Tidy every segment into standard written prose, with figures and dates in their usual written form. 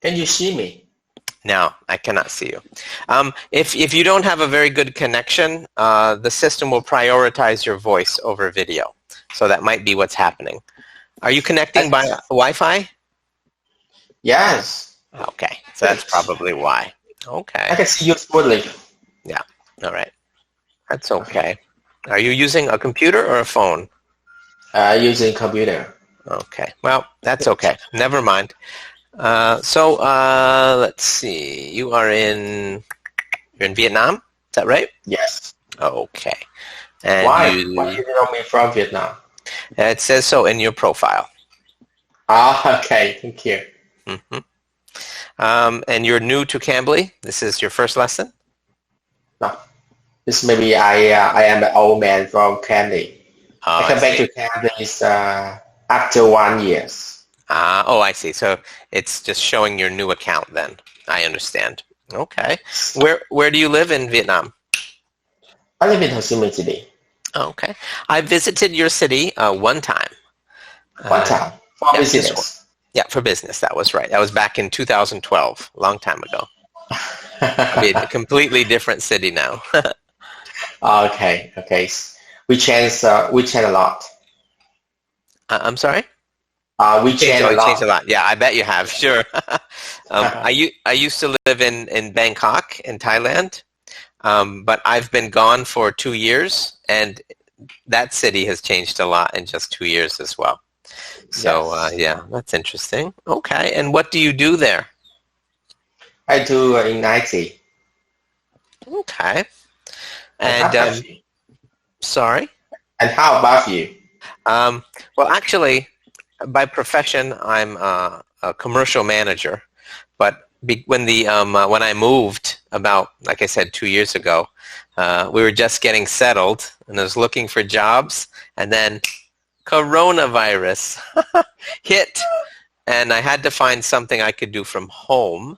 Can you see me? No, I cannot see you. If you don't have a very good connection, the system will prioritize your voice over video. So that might be what's happening. Are you connecting by Wi-Fi? Yes. Okay, so that's probably why. Okay. I can see you smoothly. Yeah, all right. That's okay. Are you using a computer or a phone? Using computer. Okay, well, that's okay. Never mind. So let's see. You're in Vietnam, is that right? Yes. Okay. And Why? Why do you know me from Vietnam? It says so in your profile. Okay. Thank you. Mm-hmm. And you're new to Cambly? This is your first lesson? No. This maybe I am an old man from Cambly. I come back to Cambly after 1 year. Oh, I see. So it's just showing your new account then. I understand. Okay. Where do you live in Vietnam? I live in Ho Chi Minh City. Okay. I visited your city one time. One time? For business? Yeah, for business. That was right. That was back in 2012, a long time ago. I mean, a completely different city now. Okay. We changed a lot. I'm sorry? We changed a lot. Yeah, I bet you have. Sure. I used to live in Bangkok, in Thailand, but I've been gone for 2 years, and that city has changed a lot in just 2 years as well. So, yes. Yeah, that's interesting. Okay, and what do you do there? I do in IT. Okay. And sorry? And how about you? Well, actually, by profession, I'm a commercial manager. But when I moved about, like I said, 2 years ago, we were just getting settled, and I was looking for jobs, and then coronavirus hit, and I had to find something I could do from home.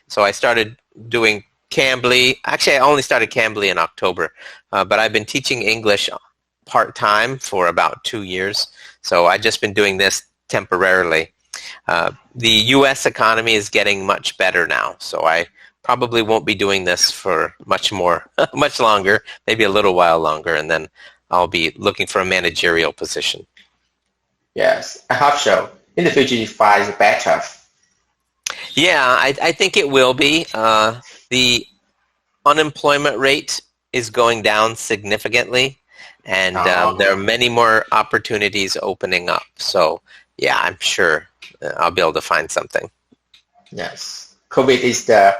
So I started doing Cambly. Actually, I only started Cambly in October, but I've been teaching English part-time for about 2 years. So I've just been doing this temporarily. The U.S. economy is getting much better now, so I probably won't be doing this for much longer, maybe a little while longer, and then I'll be looking for a managerial position. Yes, I hope so. In the future, it finds better. Yeah, I think it will be. The unemployment rate is going down significantly, and there are many more opportunities opening up. So, yeah, I'm sure I'll be able to find something. Yes, COVID is the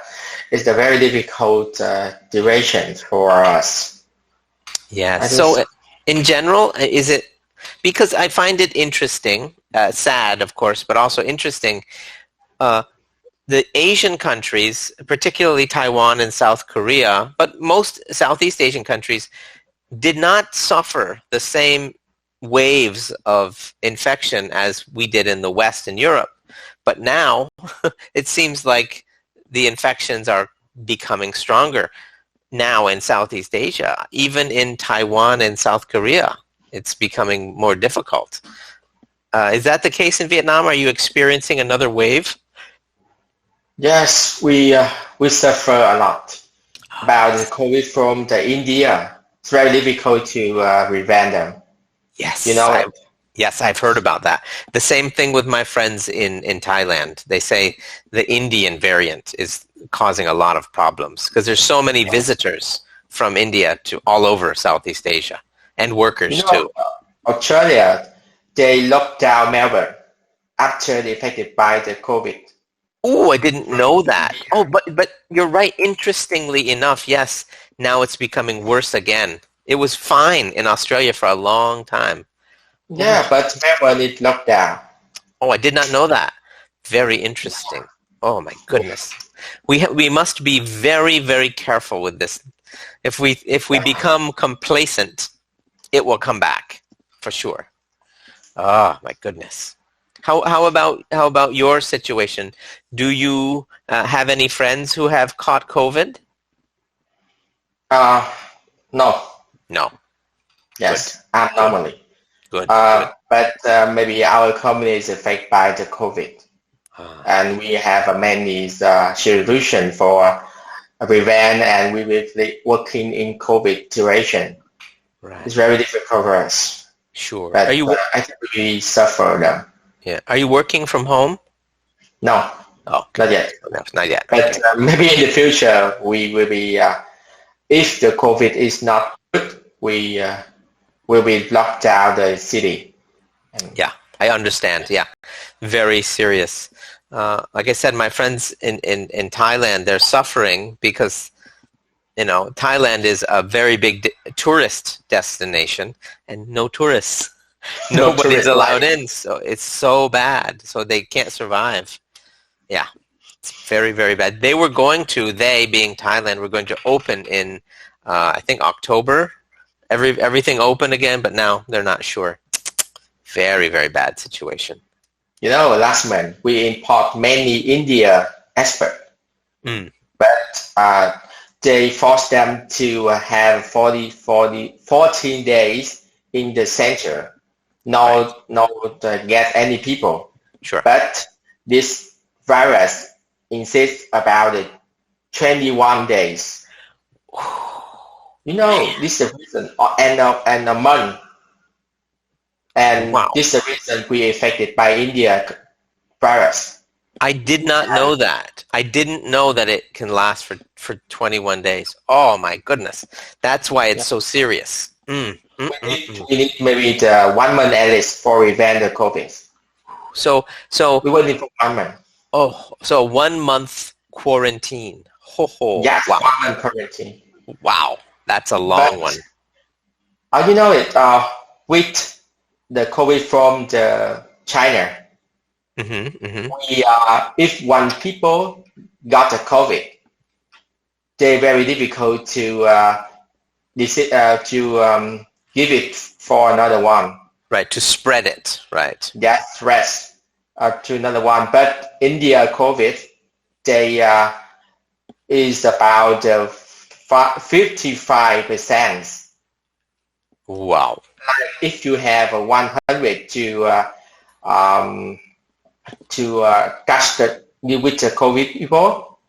very difficult duration for us. Yeah. So, in general, is it because I find it interesting, sad, of course, but also interesting. The Asian countries, particularly Taiwan and South Korea, but most Southeast Asian countries, did not suffer the same waves of infection as we did in the West and Europe. But now it seems like the infections are becoming stronger now in Southeast Asia. Even in Taiwan and South Korea, it's becoming more difficult. Is that the case in Vietnam? Are you experiencing another wave? Yes, we suffer a lot. About the COVID from India, it's very difficult to prevent them. Yes, you know. Yes, I've heard about that. The same thing with my friends in Thailand. They say the Indian variant is causing a lot of problems because there's so many visitors from India to all over Southeast Asia, and workers too. Australia, they locked down Melbourne after they affected by the COVID. Oh, I didn't know that. Oh, but you're right. Interestingly enough, yes, now it's becoming worse again. It was fine in Australia for a long time. Yeah, but Melbourne is locked down. Oh, I did not know that. Very interesting. Oh my goodness. We must be very, very careful with this. If we become complacent, it will come back for sure. Oh my goodness. How about your situation? Do you have any friends who have caught COVID? No. No. Yes, abnormally. Good. But maybe our company is affected by the COVID. and we have many solution for prevent, and we will be working in COVID duration. Right. It's very difficult for us. Sure. But I think we suffer them. Yeah. Are you working from home? No. Oh, not yet. No, not yet. But maybe in the future we will be. If the COVID is not good, we will be locked down the city. Yeah, I understand. Yeah, very serious. Like I said, my friends in Thailand, they're suffering because, Thailand is a very big tourist destination and no tourists. Nobody's allowed in, so it's so bad. So they can't survive. Yeah, it's very, very bad. They being Thailand, were going to open in, I think, October. Everything open again, but now they're not sure. Very, very bad situation. Last month we import many India experts, but they forced them to have 14 days in the center, not get any people. Sure. But this virus insists about it 21 days. This is the reason, and a month. And wow. This is the reason we affected by India virus. I did not know that. I didn't know that it can last for 21 days. Oh my goodness. That's why it's so serious. We need maybe 1 month at least for prevent the COVID. So we will need for 1 month. Oh, so 1 month quarantine. Yes, wow. 1 month quarantine. Wow, that's a long one. With the COVID from the China, if one people got the COVID, they're very difficult to give it for another one. Right, to spread it, right. That spreads to another one. But India COVID, they is about 55%. Wow. If you have 100 to catch with the COVID people,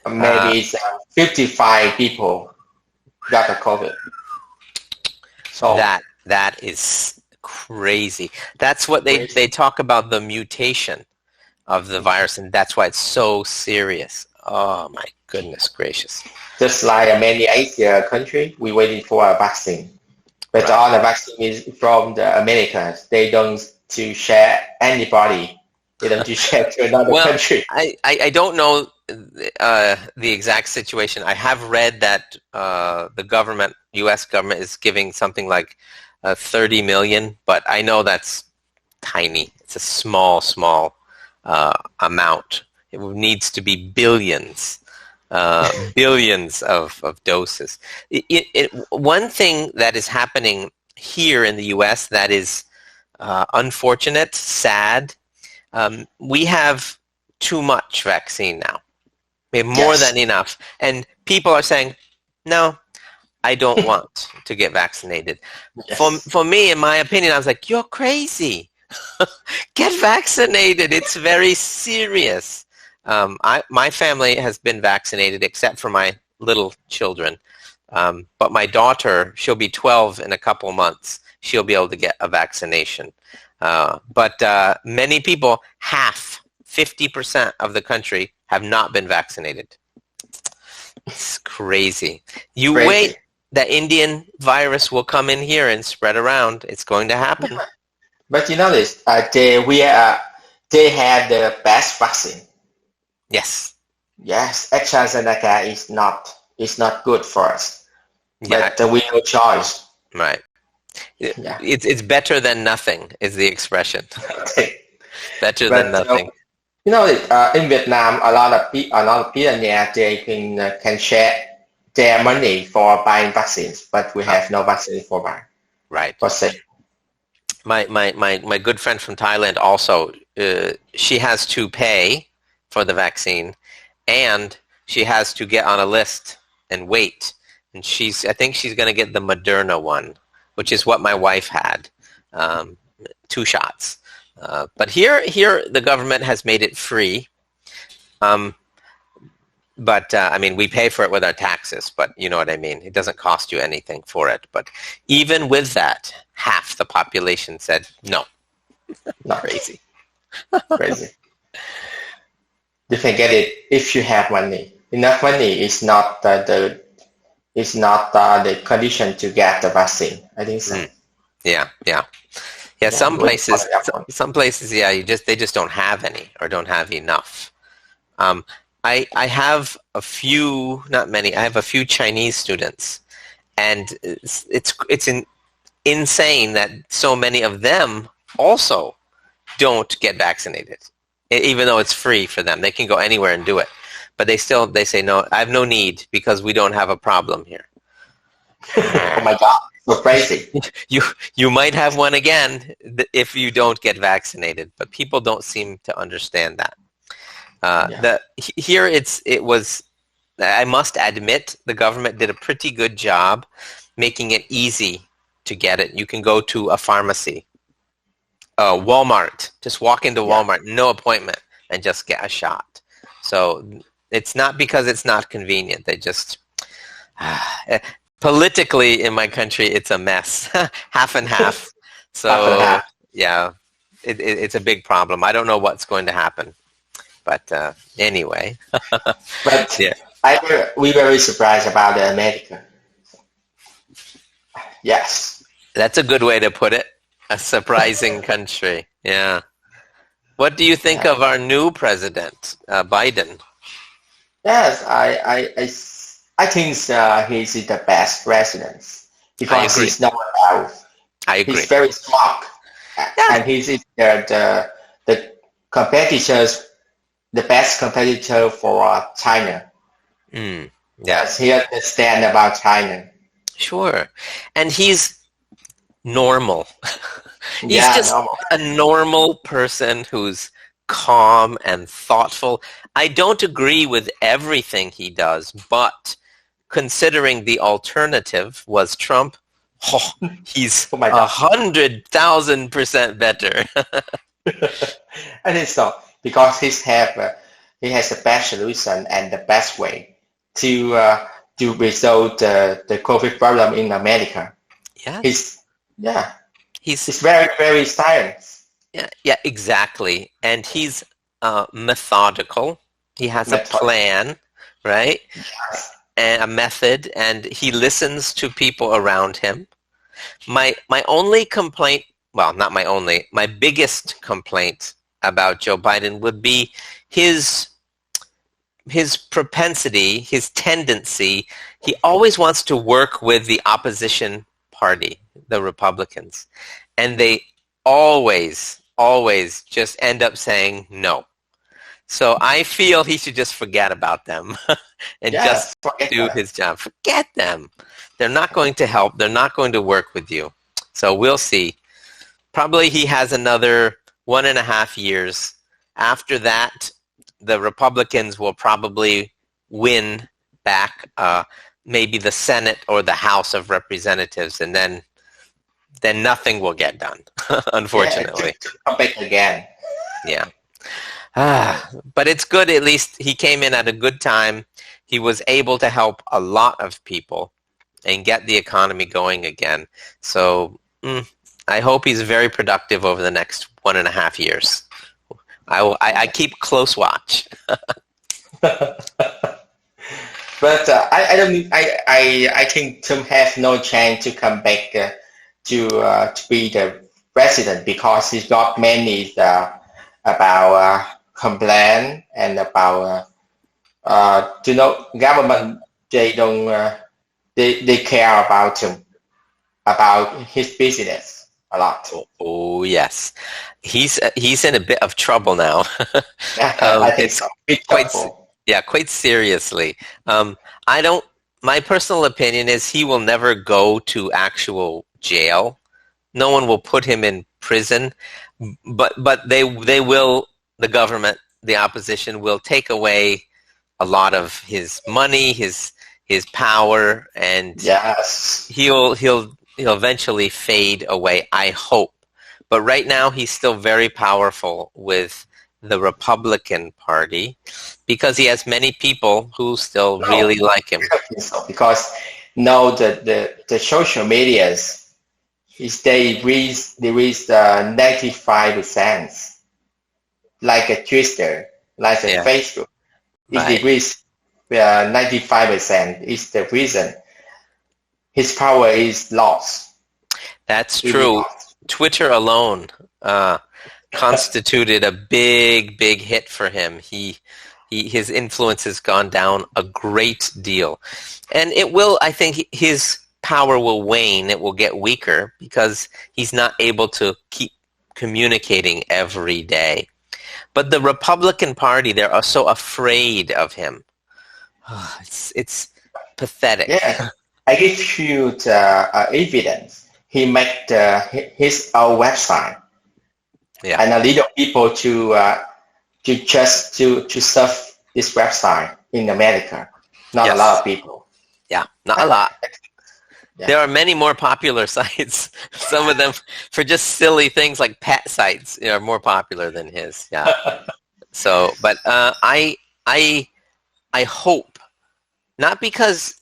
maybe it's 55 people got the COVID. So that is crazy. That's what they talk about, the mutation of the virus, and that's why it's so serious. Oh my goodness gracious. Just like many Asia countries, we're waiting for a vaccine. But all the vaccine is from the Americas. They don't to share anybody. They don't to share to another country. I don't know the exact situation. I have read that the government, U.S. government, is giving something like 30 million, but I know that's tiny. It's a small amount. It needs to be billions. Billions of doses. One thing that is happening here in the U.S. that is unfortunate, sad, we have too much vaccine now. We have more than enough. And people are saying, no, I don't want to get vaccinated. Yes. For me, in my opinion, I was like, you're crazy. Get vaccinated. It's very serious. My family has been vaccinated except for my little children. But my daughter, she'll be 12 in a couple months. She'll be able to get a vaccination. But many people, 50% of the country, have not been vaccinated. It's crazy. Wait, the Indian virus will come in here and spread around. It's going to happen. But you know this, they have the best vaccine. Yes. Yes, AstraZeneca is not good for us. Yeah. But we have no choice. Right. Yeah. It's better than nothing is the expression. Better than nothing. In Vietnam, a lot of people there, they can share their money for buying vaccines, but we have no vaccine for buying. Right. For sale. My good friend from Thailand also, she has to pay for the vaccine, and she has to get on a list and wait. And I think she's going to get the Moderna one, which is what my wife had, 2 shots. But here the government has made it free. But I mean, we pay for it with our taxes, but you know what I mean. It doesn't cost you anything for it. But even with that, half the population said no. Not Crazy. crazy. You can get it if you have money. Enough money is not the condition to get the vaccine. I think so. Yeah. Some places, yeah, they just don't have any or don't have enough. I have a few, not many. I have a few Chinese students, and it's insane that so many of them also don't get vaccinated, even though it's free for them. They can go anywhere and do it, but they say no. I have no need because we don't have a problem here. Oh my God, so crazy. You might have one again if you don't get vaccinated, but people don't seem to understand that. Here it was. I must admit, the government did a pretty good job making it easy to get it. You can go to a pharmacy, Walmart. Just walk into Walmart, no appointment, and just get a shot. So it's not because it's not convenient. They just politically in my country, it's a mess, half and half. So yeah, it's a big problem. I don't know what's going to happen. But anyway. But yeah. We were very surprised about America. Yes. That's a good way to put it. A surprising country. Yeah. What do you think of our new president, Biden? Yes, I think he's the best president because he's not loud. I agree. He's very smart, and he's the competitors. The best competitor for China. Yes, he understands about China. Sure, and he's normal. He's just normal. A normal person who's calm and thoughtful. I don't agree with everything he does, but considering the alternative was Trump, he's 100,000% better. I think so. Because he has the best solution and the best way to resolve the COVID problem in America. Yeah. He's very, very science. Yeah, exactly. And he's methodical. He has a plan, right? Yes. And a method, and he listens to people around him. My only complaint, well, not my only, my biggest complaint about Joe Biden would be his propensity, his tendency. He always wants to work with the opposition party, the Republicans, and they always just end up saying no. So I feel he should just forget about them and just do his job. Forget them. They're not going to help. They're not going to work with you. So we'll see. Probably he has another 1.5 years. After that, the Republicans will probably win back maybe the Senate or the House of Representatives, and then nothing will get done, unfortunately. Come back again. Yeah. But it's good, at least he came in at a good time. He was able to help a lot of people and get the economy going again. So I hope he's very productive over the next 1.5 years. I keep close watch. But I think Trump has no chance to come back to be the president because he's got many about complaint and about government. They don't they care about him, about his business a lot. Oh yes, he's in a bit of trouble now. I think so. Quite seriously. My personal opinion is he will never go to actual jail. No one will put him in prison, but they will. The government, the opposition, will take away a lot of his money, his power, and yes, he'll eventually fade away. I hope, But right now, he's still very powerful with the Republican Party because he has many people who still No, really like him. I don't think so because now the social medias is they reach 95%, like a Twitter, like a Yeah, Facebook. It right. decreased 95% is the reason his power is lost. That's Really true. lost. Twitter alone constituted a big, big hit for him. His influence has gone down a great deal. And it will, I think, his power will wane. It will get weaker because he's not able to keep communicating every day. But the Republican Party, they're so afraid of him. It's pathetic. Yeah, I give you the evidence. He made his own website, Yeah. and a little people to surf this website in America. Not a Yes. lot of people. Yeah, not a lot. Yeah. There are many more popular sites. Some of them for just silly things like pet sites are more popular than his. Yeah. So, but I hope not because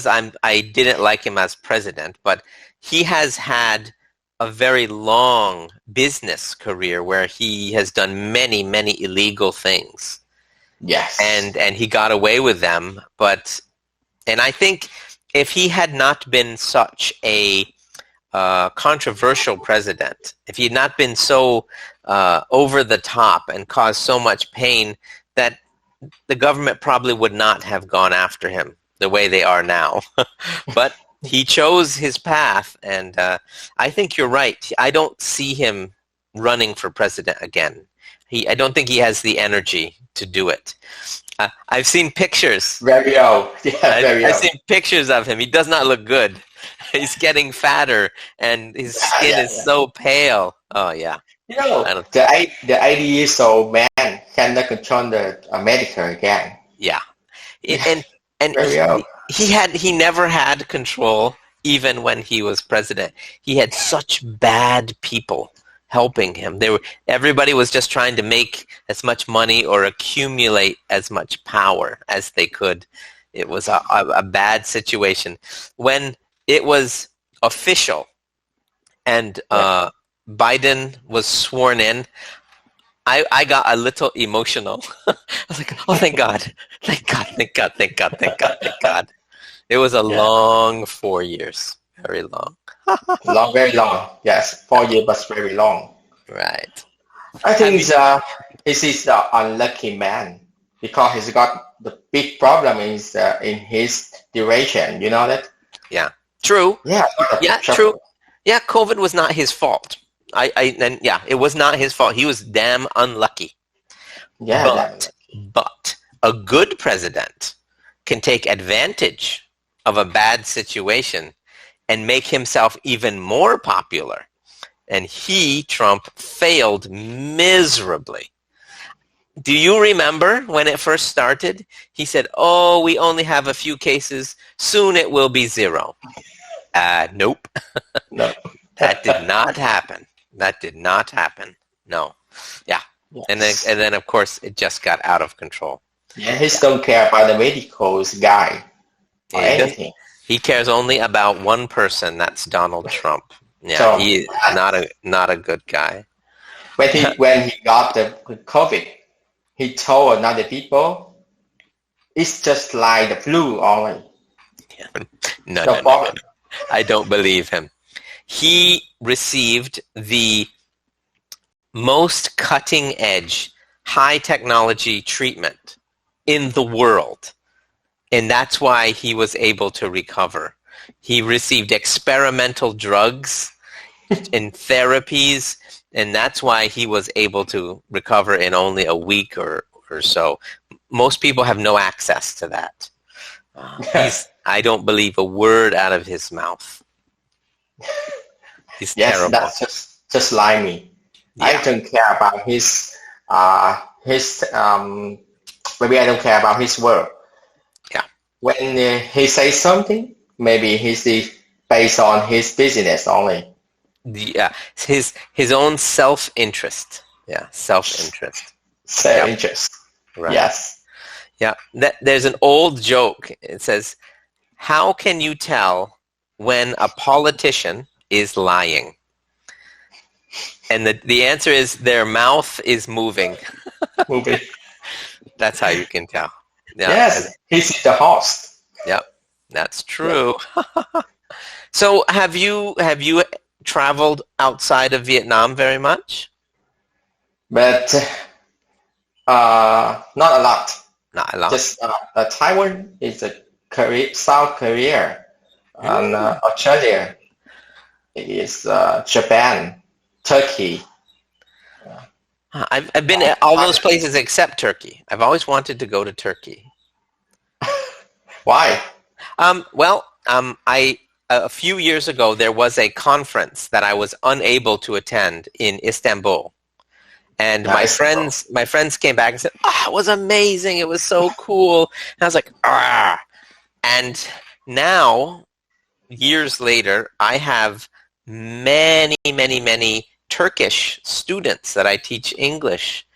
I didn't like him as president, but he has had a very long business career where he has done many, many illegal things. Yes. And he got away with them, and I think if he had not been such a controversial president, if he had not been so over the top and caused so much pain, that the government probably would not have gone after him the way they are now. But he chose his path, and I think you're right. I don't see him running for president again. I don't think he has the energy to do it. I've seen pictures. Very old. Yeah, very I've old. seen pictures of him. He does not look good. He's getting fatter, and his skin is so pale. Oh, yeah. You know, I don't- the 80 years old man cannot control the America again. Yeah. And Very old. he never had control even when he was president. He had such bad people helping him. Everybody was just trying to make as much money or accumulate as much power as they could. It was a bad situation. When it was official and Biden was sworn in, I got a little emotional. I was like, oh, thank God. Thank God, thank God, thank God, thank God, thank God. It was a long 4 years. Very long. Long, very long. Yes, 4 years, but very long. Right. I think he's the unlucky man because he's got the big problem is in his duration. You know that? Yeah. True. Yeah. Yeah, true. Yeah, COVID was not his fault. It was not his fault. He was damn unlucky. Yeah. But a good president can take advantage of a bad situation and make himself even more popular. And Trump, failed miserably. Do you remember when it first started? He said, oh, we only have a few cases. Soon it will be zero. Nope. No. That did not happen. That did not happen. No. Yeah. Yes. And then of course it just got out of control. Yeah, he don't care about the medicals guy or anything. He cares only about one person. That's Donald Trump. Yeah, So, he is not a good guy. When he got the COVID, he told another people, it's just like the flu only. No. I don't believe him. He received the most cutting-edge, high-technology treatment in the world, and that's why he was able to recover. He received experimental drugs and therapies, and that's why he was able to recover in only a week or so. Most people have no access to that. I don't believe a word out of his mouth. He's terrible. That's just like me. Yeah. I don't care about his maybe I don't care about his word. Yeah. When he says something, maybe he's based on his business only. Yeah, his own self-interest. Yeah, self-interest. Self-interest. Right. Yes. Yeah. There's an old joke. It says, "How can you tell when a politician is lying?" And the answer is their mouth is moving. Moving. That's how you can tell. Yeah. Yes, he's the host. Yep, that's true. So have you traveled outside of Vietnam very much? But not a lot. Not a lot. Just Taiwan is a Korea, South Korea, and Australia is Japan, Turkey. I've been at all those places except Turkey. I've always wanted to go to Turkey. Why? A few years ago there was a conference that I was unable to attend in Istanbul. And Nice. my friends came back and said, "Oh, it was amazing. It was so cool." And I was like, "Ah." And now, years later, I have many, many, many Turkish students that I teach English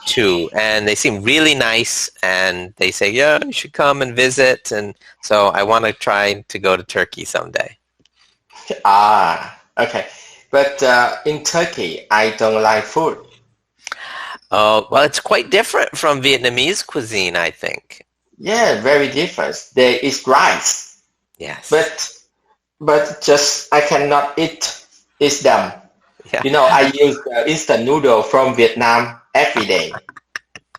to, and they seem really nice, and they say, "Yeah, you should come and visit." And so I want to try to go to Turkey someday. Okay. But in Turkey, I don't like food. Oh, well, it's quite different from Vietnamese cuisine, I think. Yeah, very different. There is rice, Yes. but just I cannot eat them. Yeah. You know, I use the instant noodle from Vietnam every day.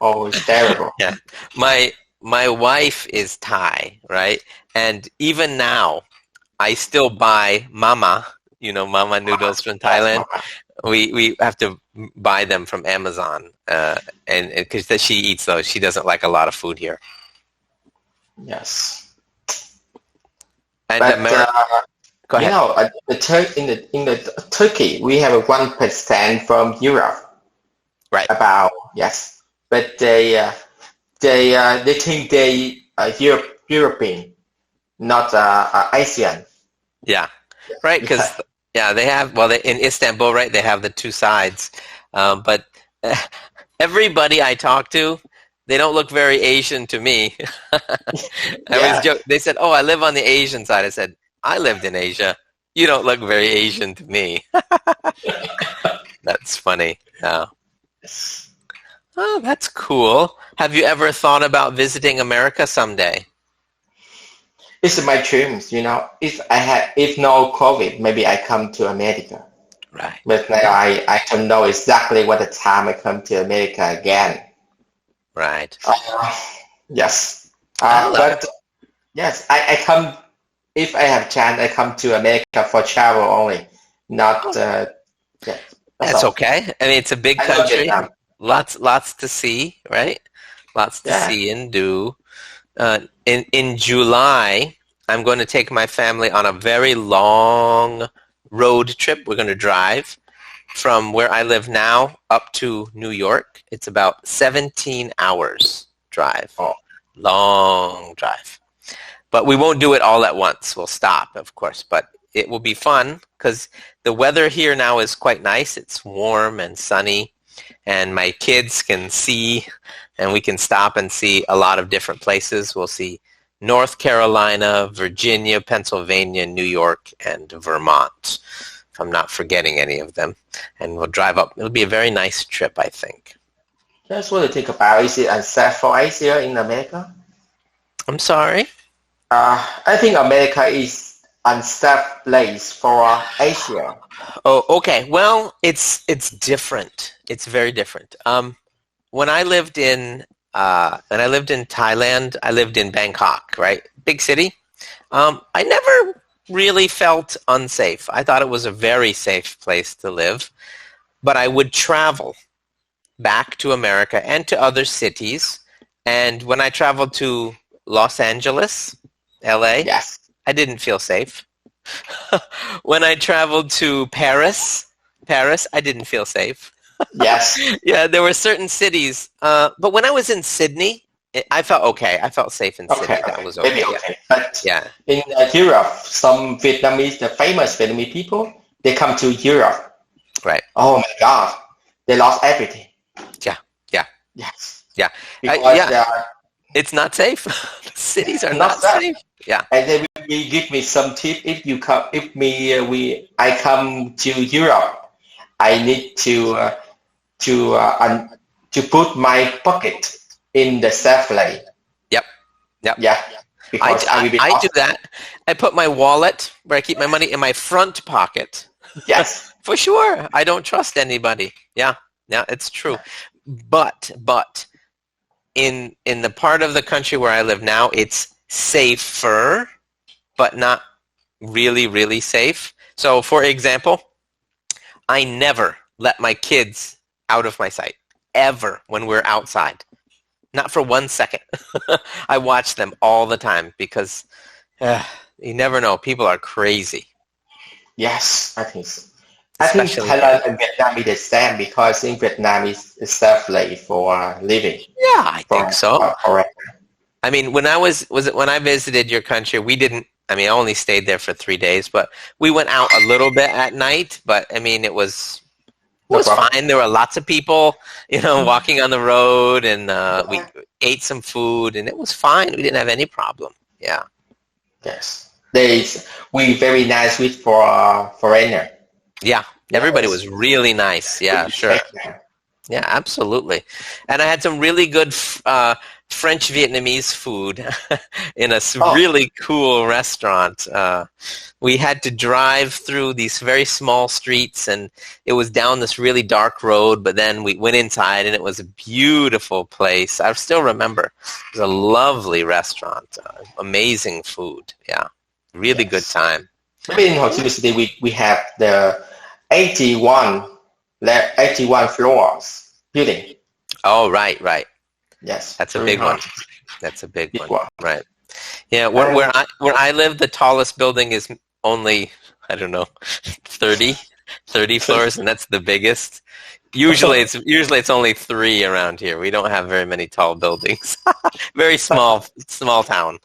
Oh, it's terrible. Yeah. My wife is Thai, right? And even now, I still buy mama, mama noodles from Thailand. We have to buy them from Amazon, and because she eats those. She doesn't like a lot of food here. Yes. And But go ahead. in the Turkey, we have a 1% from Europe. Right. Yes. But they think they are European, not Asian. Yeah. Right. Because they have. Well, in Istanbul, right? They have the two sides, but everybody I talk to, they don't look very Asian to me. I always joke. They said, "Oh, I live on the Asian side." I said, "I lived in Asia. You don't look very Asian to me." That's funny. Yeah. Oh, that's cool. Have you ever thought about visiting America someday? It's my dreams, if no COVID, maybe I come to America. Right. But now I don't know exactly what the time I come to America again. Right. Yes. I love But yes, I come, if I have chance, I come to America for travel only. Not, yeah. That's all. okay. I mean, it's a big I love country. Vietnam. Lots to see, right? Lots to see and do. In July, I'm going to take my family on a very long road trip. We're going to drive from where I live now up to New York. It's about 17 hours drive. Oh. Long drive. But we won't do it all at once. We'll stop, of course. But it will be fun because the weather here now is quite nice. It's warm and sunny. And my kids can see, and we can stop and see a lot of different places. We'll see North Carolina, Virginia, Pennsylvania, New York, and Vermont, if I'm not forgetting any of them. And we'll drive up. It'll be a very nice trip, I think. That's what I think about. Is it unsafe for Asia in America? I'm sorry? I think America is unsafe place for Asia. Oh, okay. Well, it's different. It's very different. When I lived in Thailand, I lived in Bangkok, right? Big city. I never really felt unsafe. I thought it was a very safe place to live. But I would travel back to America and to other cities. And when I traveled to Los Angeles, LA, Yes. I didn't feel safe. When I traveled to Paris, I didn't feel safe. Yes. Yeah, there were certain cities. But when I was in Sydney, I felt okay. I felt safe in Sydney. That was okay. Maybe okay. But Yeah. in Europe, some Vietnamese, the famous Vietnamese people, they come to Europe. Right. Oh my God, they lost everything. Yeah. Yeah. Yes. Yeah. Because Yeah. they are It's not safe. The cities are not not safe. safe. Yeah. And they will give me some tip. If you come, if I come to Europe, I need to put my pocket in the safe lane. Yep. Yep. Yeah, because I will be I lost. do that. I put my wallet where I keep my money in my front pocket. Yes. For sure. I don't trust anybody. Yeah. Yeah, it's true. But in the part of the country where I live now, it's safer, but not really, really safe. So, for example, I never let my kids out of my sight, ever, when we're outside. Not for 1 second. I watch them all the time because you never know. People are crazy. Yes, I think so. I think Especially- Thailand and Vietnam is the same because in Vietnam is safe lane for living. Yeah, I think so. Correct. I mean, when I when I visited your country, we didn't, I mean, I only stayed there for 3 days, but we went out a little bit at night, but I mean, it was problem. fine. There were lots of people, walking on the road, and we ate some food, and it was fine. We didn't have any problem. Yeah. Yes. We very nice with for foreigner. Yeah. Everybody was really nice. Yeah, sure. Yeah, absolutely. And I had some really good French Vietnamese food in a really cool restaurant. We had to drive through these very small streets, and it was down this really dark road, but then we went inside, and it was a beautiful place. I still remember. It was a lovely restaurant. Amazing food. Yeah. Really good time. Maybe in Ho Chi Minh City, we have the 81 floors building. Oh, right. Yes. That's a very big one. hard. That's a big Big one. one. Right. Yeah, where I live, the tallest building is only, I don't know, 30 floors, and that's the biggest. Usually it's only 3 around here. We don't have very many tall buildings. Very small town.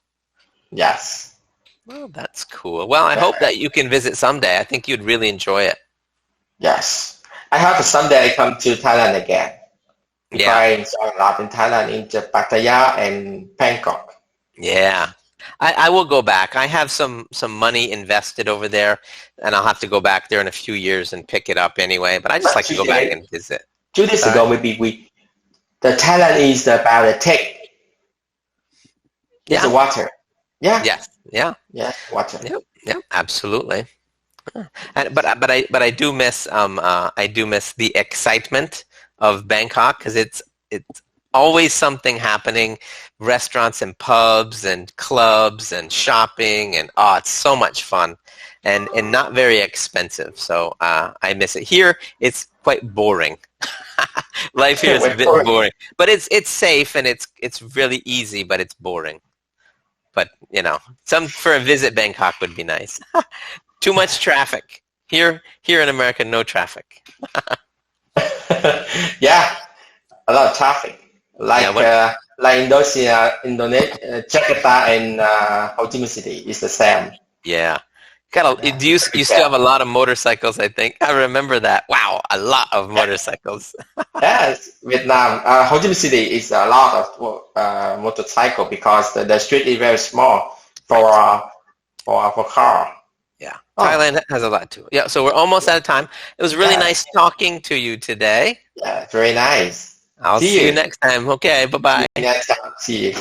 Yes. Well, that's cool. Well, I hope that you can visit someday. I think you'd really enjoy it. Yes. I hope someday I come to Thailand again. Because Yeah. I enjoy a lot in Thailand, in Pattaya and Bangkok. Yeah. I will go back. I have some money invested over there, and I'll have to go back there in a few years and pick it up anyway. But I just like to go back and visit. 2 days ago, maybe the Thailand is about the tech. It's Yeah. the water. Yeah. Yes. Yeah. Yeah, water. Yep. Absolutely. But I do miss the excitement of Bangkok, because it's always something happening, restaurants and pubs and clubs and shopping, and it's so much fun and not very expensive. So I miss it. Here it's quite boring. Life here is a bit boring, but it's safe and it's really easy, but it's boring. But for a visit, Bangkok would be nice. Too much traffic. Here in America, no traffic. Yeah, a lot of traffic. Like Indonesia, Jakarta and Ho Chi Minh City is the same. Yeah. You still have a lot of motorcycles, I think. I remember that. Wow, a lot of motorcycles. Yes, Vietnam. Ho Chi Minh City is a lot of motorcycle because the street is very small for car. Yeah, Thailand has a lot too. Yeah, so we're almost out of time. It was really nice talking to you today. Yeah, very nice. I'll see you next time. Okay, bye-bye. Next time. See you.